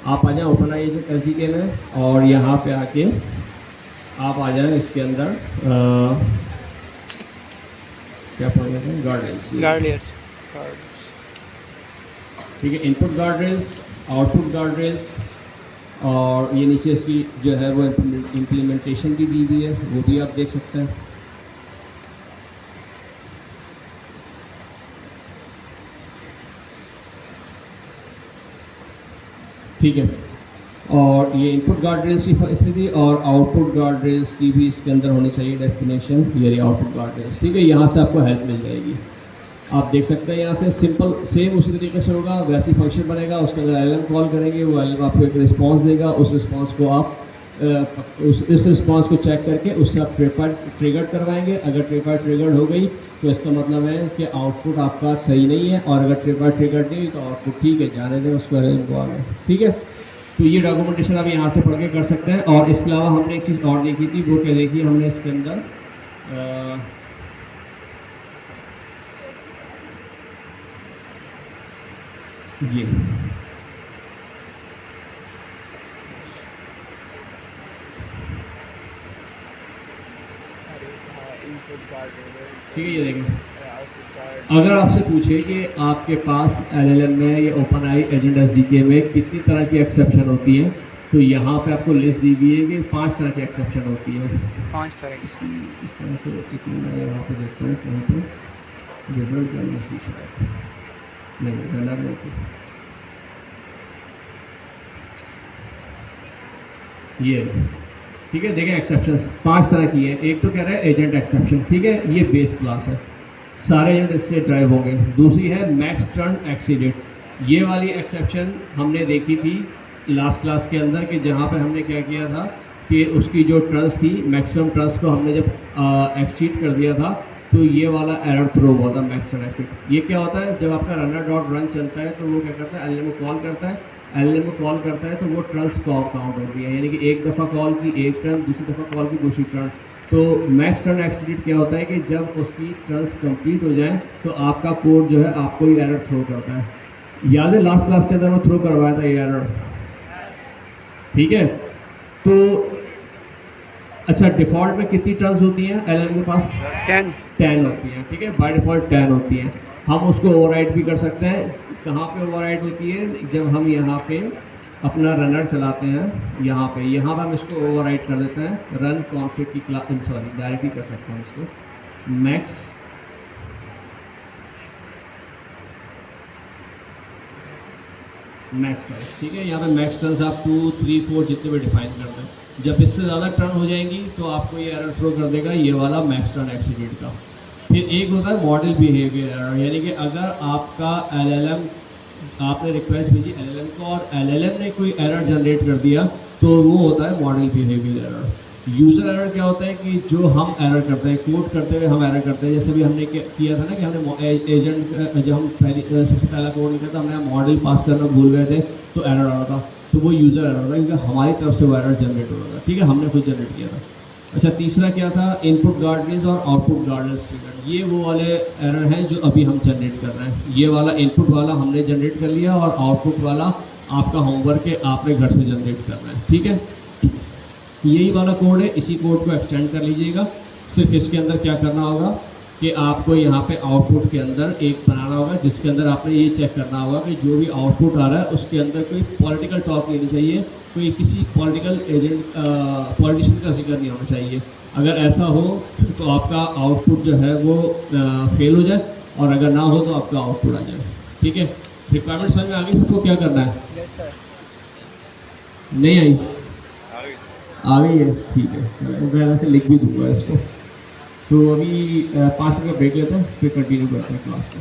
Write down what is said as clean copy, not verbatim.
आप आ जाएँ open I agent SDK में और यहाँ पे आके आप आ जाएँ इसके अंदर क्या पढ़ रहे हैं, गार्डरेल्स। गार्डियर्स। ठीक है, इनपुट गार्डरेल्स, आउटपुट गार्डरेल्स, और ये नीचे इसकी जो है वो इम्प्लीमेंटेशन की दी हुई है, वो भी आप देख सकते हैं। ठीक है, और ये इनपुट गार्डरेल्स की स्थिति और आउटपुट गार्डरेल्स की भी इसके अंदर होनी चाहिए डेफिनेशन, ये आउटपुट गार्डरेल्स। ठीक है, यहाँ से आपको हेल्प मिल जाएगी। आप देख सकते हैं यहाँ से सिंपल सेम उसी तरीके से होगा, वैसी फंक्शन बनेगा, उसके अंदर एलएम कॉल करेंगे, वो एलएम आपको एक रिस्पांस देगा, उस रिस्पांस को आप इस रिस्पांस को चेक करके उससे आप ट्रिगर करवाएंगे। अगर ट्रिगर हो गई तो इसका मतलब है कि आउटपुट आपका सही नहीं है, और अगर ट्रिगर नहीं तो आउटपुट ठीक है, जाने दें उसको, एलएम कॉल है। ठीक है, तो ये डॉक्यूमेंटेशन आप यहाँ से पढ़ के कर सकते हैं। और इसके अलावा हमने एक चीज़ और देखी थी, वो क्या देखी हमने इसके अंदर, ये ठीक है, ये देखें, अगर आपसे पूछे कि आपके पास एलएलएम में या ओपन आई एजेंट एसडीके में कितनी तरह की एक्सेप्शन होती है, तो यहाँ पे आपको लिस्ट दी हुई है कि 5 तरह की एक्सेप्शन होती है। 5 तरह की। इसकी इस तरह से एक मैं यहाँ पे देखता हूँ कहीं पर रिजल्ट का नहीं पूछ रहा था, नहीं गलत नहीं, ये ठीक है। देखें एक्सेप्शंस 5 तरह की है। एक तो कह रहा है एजेंट एक्सेप्शन, ठीक है, ये बेस क्लास है, सारे एजेंट इससे ड्राइव होंगे। दूसरी है मैक्स टर्न एक्सीडेड, ये वाली एक्सेप्शन हमने देखी थी लास्ट क्लास के अंदर, कि जहाँ पे हमने क्या किया था कि उसकी जो ट्रंस थी, मैक्सिमम ट्रंस को हमने जब एक्सीड कर दिया था तो ये वाला एरर थ्रो हुआ था, मैक्स टर्न एक्सीड। ये क्या होता है, जब आपका रनर डॉट रन चलता है तो वो क्या करता है, एलएलएम को कॉल करता है, एलएलएम को कॉल करता है तो वो ट्रंस काउंट होती है, यानी कि एक दफ़ा कॉल की एक टर्न, दूसरी दफ़ा कॉल की दूसरी टर्न। तो मैक्स टर्न एक्सीडेड क्या होता है कि जब उसकी टर्न्स कंप्लीट हो जाए तो आपका कोड जो है आपको ये एरर थ्रो करता है। याद है लास्ट क्लास के अंदर मैं थ्रो करवाया था ये एरर, ठीक है। तो अच्छा, डिफ़ॉल्ट में कितनी टर्न्स होती हैं एलएलएम के पास? 10 होती हैं, ठीक है, बाय डिफ़ॉल्ट 10 होती हैं। हम उसको ओवरराइड भी कर सकते हैं। कहाँ पे ओवरराइड होती है, जब हम यहाँ पे अपना रनर चलाते हैं, यहाँ पे हम इसको ओवरराइड कर देते हैं, रन कॉन्फ़िग की क्लास, सॉरी डायरेक्टली कर सकते हैं इसको मैक्स टर्न्स, ठीक है। यहाँ पे मैक्स टर्न्स आप 2, 3, 4 जितने भी डिफाइन कर दें। जब इससे ज़्यादा टर्न हो जाएंगी तो आपको ये एरर थ्रो कर देगा, ये वाला मैक्स टर्न एक्सीडेड का। फिर एक होता है मॉडल बिहेवियर एरर, यानी कि अगर आपका एलएलएम, आपने रिक्वेस्ट भेजी एलएलएम को और एलएलएम ने कोई एरर जनरेट कर दिया तो वो होता है model behaviour error. User error क्या होता है कि जो हम एरर करते हैं, कोड करते हुए हम एरर करते हैं, जैसे भी हमने किया था ना कि हमने एजेंट जब हम सबसे पहला कोड लिखा था, हमने मॉडल पास करना भूल गए थे तो एरर आ रहा था, तो वो यूज़र एरर था क्योंकि हमारी तरफ से वो एरर जनरेट हो रहा था, ठीक है, हमने खुद जनरेट किया था। अच्छा, तीसरा क्या था, इनपुट गार्डरेल्स और आउटपुट गार्डरेल्स ट्रिगर। ये वो वाले एरर हैं जो अभी हम जनरेट कर रहे हैं। ये वाला इनपुट वाला हमने जनरेट कर लिया और आउटपुट वाला आपका होमवर्क है, आपने घर से जनरेट करना है, ठीक है। यही वाला कोड है, इसी कोड को एक्सटेंड कर लीजिएगा। सिर्फ इसके अंदर क्या करना होगा कि आपको यहाँ पे आउटपुट के अंदर एक बनाना होगा जिसके अंदर आपने ये चेक करना होगा कि जो भी आउटपुट आ रहा है उसके अंदर कोई पॉलिटिकल टॉक नहीं चाहिए, कोई किसी पॉलिटिकल एजेंट पॉलिटिशियन का जिक्र नहीं होना चाहिए। अगर ऐसा हो तो आपका आउटपुट जो है वो फेल हो जाए, और अगर ना हो तो आपका आउटपुट आ जाए, ठीक है। रिक्वायरमेंट समझ में आ गई सबको, क्या करना है? नहीं आई? आ गई है, ठीक है, चलो मैं वैसे लिख भी दूंगा इसको। तो अभी 5 मिनट का ब्रेक लेते हैं, फिर कंटिन्यू करते हैं क्लास को।